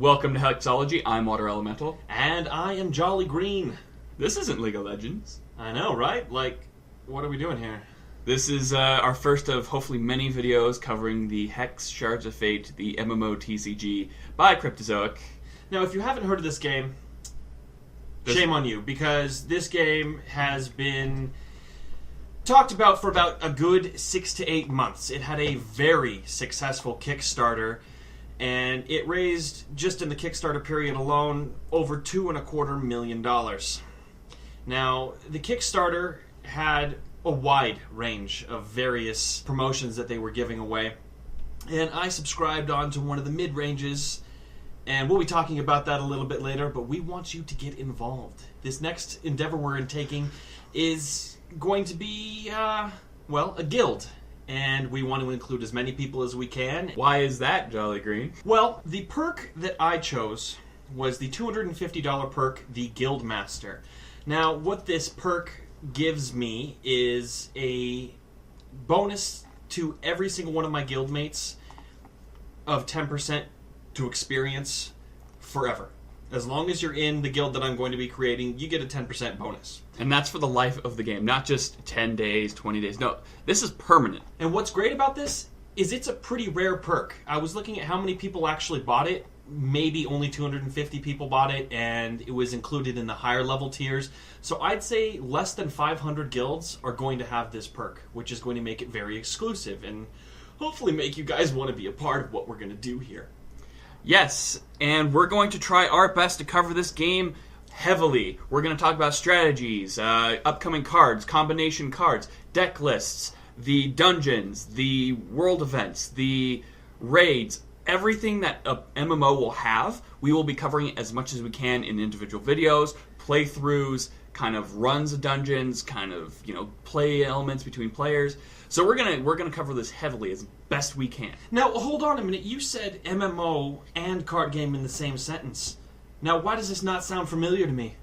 Welcome to Hexology. I'm Water Elemental. And I am Jolly Green. This isn't League of Legends. I know, right? Like, what are we doing here? This is our first of hopefully many videos covering the Hex Shards of Fate, the MMOTCG by Criptazoic. Now, if you haven't heard of this game, shame on you, because this game has been talked about for about a good 6 to 8 months. It had a very successful Kickstarter, and it raised, just in the Kickstarter period alone, over $2.25 million. Now, the Kickstarter had a wide range of various promotions that they were giving away, and I subscribed onto one of the mid-ranges, and we'll be talking about that a little bit later, but we want you to get involved. This next endeavor we're taking is going to be, a guild. And we want to include as many people as we can. Why is that, Jolly Green? Well, the perk that I chose was the $250 perk, the Guild Master. Now, what this perk gives me is a bonus to every single one of my guildmates of 10% to experience forever. As long as you're in the guild that I'm going to be creating, you get a 10% bonus. And that's for the life of the game, not just 10 days, 20 days. No, this is permanent. And what's great about this is it's a pretty rare perk. I was looking at how many people actually bought it. Maybe only 250 people bought it, and it was included in the higher level tiers. So I'd say less than 500 guilds are going to have this perk, which is going to make it very exclusive and hopefully make you guys want to be a part of what we're going to do here. Yes, and we're going to try our best to cover this game heavily. We're going to talk about strategies, upcoming cards, combination cards, deck lists, the dungeons, the world events, the raids, everything that a MMO will have. We will be covering as much as we can in individual videos, playthroughs, kind of runs of dungeons, kind of, play elements between players. So we're gonna cover this heavily as best we can. Now, hold on a minute. You said MMO and card game in the same sentence. Now, why does this not sound familiar to me?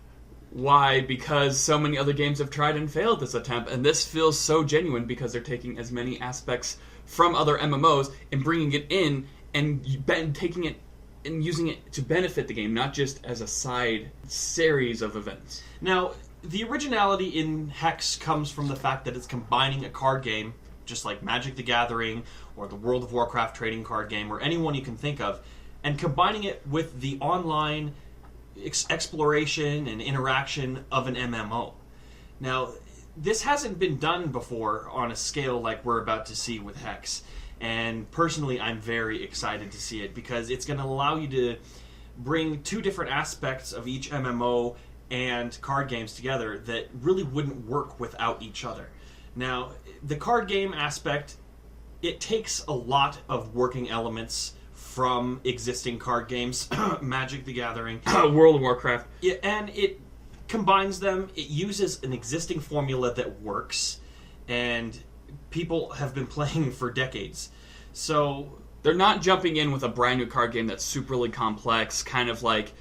Why? Because so many other games have tried and failed this attempt, and this feels so genuine because they're taking as many aspects from other MMOs and bringing it in and taking it and using it to benefit the game, not just as a side series of events. Now, the originality in Hex comes from the fact that it's combining a card game, just like Magic the Gathering or the World of Warcraft trading card game or anyone you can think of, and combining it with the online exploration and interaction of an MMO. Now, this hasn't been done before on a scale like we're about to see with Hex, and personally I'm very excited to see it because it's going to allow you to bring two different aspects of each MMO and card games together that really wouldn't work without each other. Now, the card game aspect, it takes a lot of working elements from existing card games, Magic the Gathering, World of Warcraft. And it combines them. It uses an existing formula that works, and people have been playing for decades. So they're not jumping in with a brand new card game that's superly complex, kind of like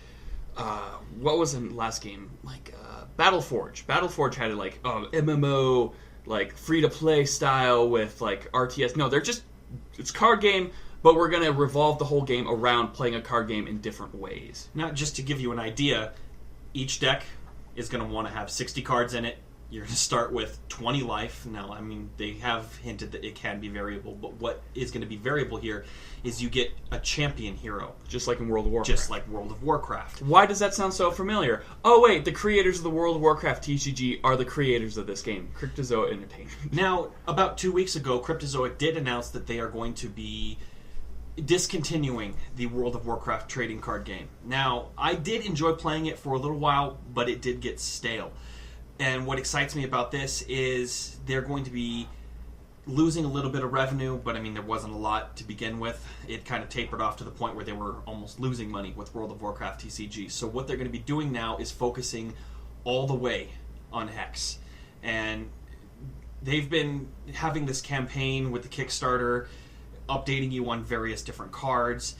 what was the last game? Like Battleforge. Battleforge had MMO, like free-to-play style with like RTS. No, it's card game, but we're going to revolve the whole game around playing a card game in different ways. Now, just to give you an idea, each deck is going to want to have 60 cards in it. You're going to start with 20 life. Now, I mean, they have hinted that it can be variable, but what is going to be variable here is you get a champion hero. Just like in World of Warcraft. Just like World of Warcraft. Why does that sound so familiar? Oh, wait, the creators of the World of Warcraft TCG are the creators of this game, Criptazoic Entertainment. Now, about 2 weeks ago, Criptazoic did announce that they are going to be discontinuing the World of Warcraft trading card game. Now, I did enjoy playing it for a little while, but it did get stale. And what excites me about this is they're going to be losing a little bit of revenue, but I mean, there wasn't a lot to begin with. It kind of tapered off to the point where they were almost losing money with World of Warcraft TCG. So what they're going to be doing now is focusing all the way on Hex. And they've been having this campaign with the Kickstarter, updating you on various different cards,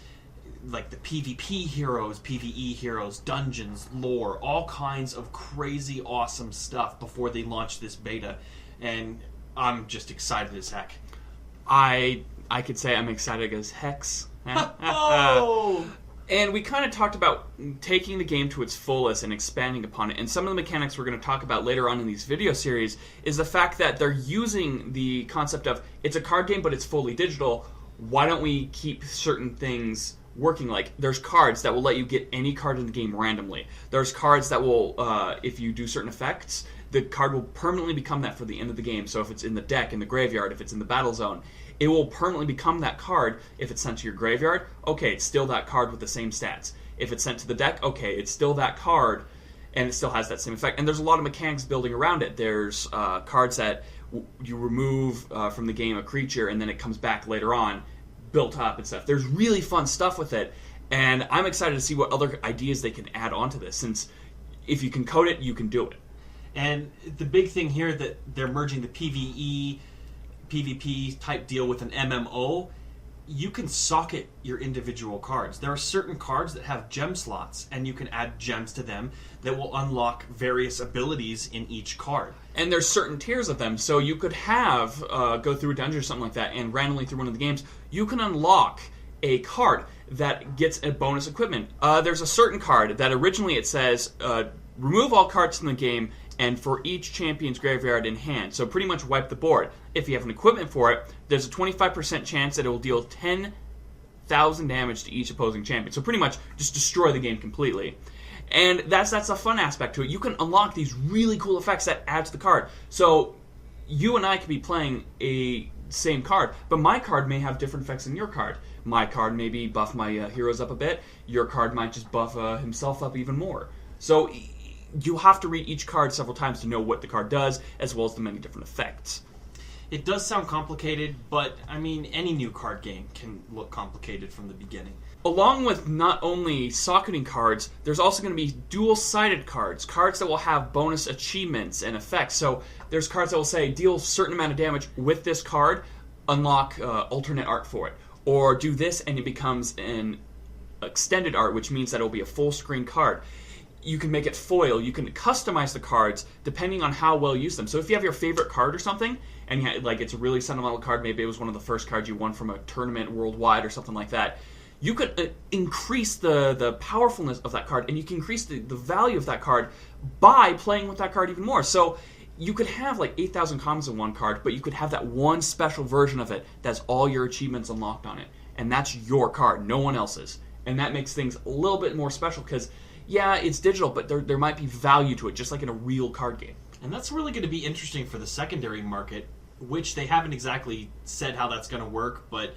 like the PvP heroes, PvE heroes, dungeons, lore, all kinds of crazy awesome stuff before they launch this beta. And I'm just excited as heck. I could say I'm excited as Hex. Oh! And we kind of talked about taking the game to its fullest and expanding upon it. And some of the mechanics we're going to talk about later on in these video series is the fact that they're using the concept of it's a card game, but it's fully digital. Why don't we keep certain things working? Like, there's cards that will let you get any card in the game randomly. There's cards that will, if you do certain effects, the card will permanently become that for the end of the game. So if it's in the deck, in the graveyard, if it's in the battle zone, it will permanently become that card. If it's sent to your graveyard, okay, it's still that card with the same stats. If it's sent to the deck, okay, it's still that card, and it still has that same effect. And there's a lot of mechanics building around it. There's cards that you remove from the game a creature, and then it comes back later on, built up and stuff. There's really fun stuff with it, and I'm excited to see what other ideas they can add onto this, since if you can code it, you can do it. And the big thing here that they're merging the PvE, PvP type deal with an MMO, you can socket your individual cards. There are certain cards that have gem slots, and you can add gems to them that will unlock various abilities in each card. And there's certain tiers of them, so you could have, go through a dungeon or something like that, and randomly through one of the games, you can unlock a card that gets a bonus equipment. There's a certain card that originally it says, remove all cards from the game, and for each champion's graveyard in hand. So pretty much wipe the board. If you have an equipment for it, there's a 25% chance that it will deal 10,000 damage to each opposing champion. So pretty much just destroy the game completely. And that's a fun aspect to it. You can unlock these really cool effects that add to the card. So you and I could be playing a same card, but my card may have different effects than your card. My card maybe buff my heroes up a bit. Your card might just buff himself up even more. So you have to read each card several times to know what the card does, as well as the many different effects. It does sound complicated, but, I mean, any new card game can look complicated from the beginning. Along with not only socketing cards, there's also going to be dual-sided cards, cards that will have bonus achievements and effects. So there's cards that will say, deal a certain amount of damage with this card, unlock alternate art for it. Or do this and it becomes an extended art, which means that it will be a full-screen card. You can make it foil. You can customize the cards depending on how well you use them. So if you have your favorite card or something, and like it's a really sentimental card, maybe it was one of the first cards you won from a tournament worldwide or something like that, you could increase the powerfulness of that card, and you can increase the value of that card by playing with that card even more. So you could have like 8,000 commons in one card, but you could have that one special version of it that's all your achievements unlocked on it. And that's your card, no one else's. And that makes things a little bit more special because, yeah, it's digital, but there might be value to it, just like in a real card game. And that's really going to be interesting for the secondary market, which they haven't exactly said how that's going to work, but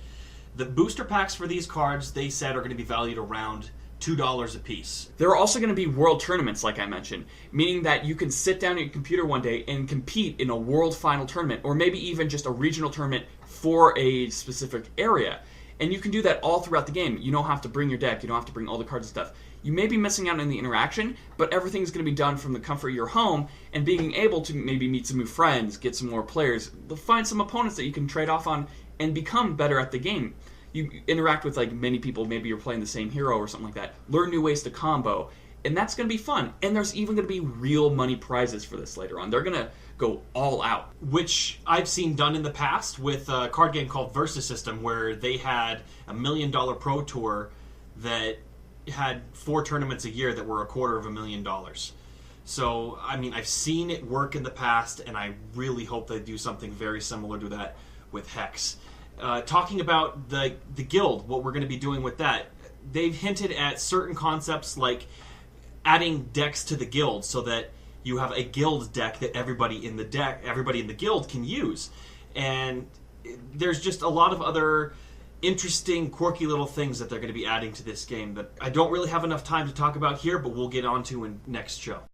the booster packs for these cards, they said, are going to be valued around $2 a piece. There are also going to be world tournaments, like I mentioned, meaning that you can sit down at your computer one day and compete in a world final tournament, or maybe even just a regional tournament for a specific area. And you can do that all throughout the game. You don't have to bring your deck, you don't have to bring all the cards and stuff. You may be missing out on the interaction, but everything's going to be done from the comfort of your home, and being able to maybe meet some new friends, get some more players, find some opponents that you can trade off on, and become better at the game. You interact with like many people, maybe you're playing the same hero or something like that. Learn new ways to combo, and that's going to be fun. And there's even going to be real money prizes for this later on. They're going to go all out. Which I've seen done in the past with a card game called Versus System, where they had $1 million Pro Tour that had 4 tournaments a year that were $250,000. So, I mean, I've seen it work in the past, and I really hope they do something very similar to that with Hex. Talking about the guild, what we're going to be doing with that, they've hinted at certain concepts like adding decks to the guild so that you have a guild deck that everybody in the guild can use. And there's just a lot of other interesting, quirky little things that they're going to be adding to this game that I don't really have enough time to talk about here, but we'll get onto in next show.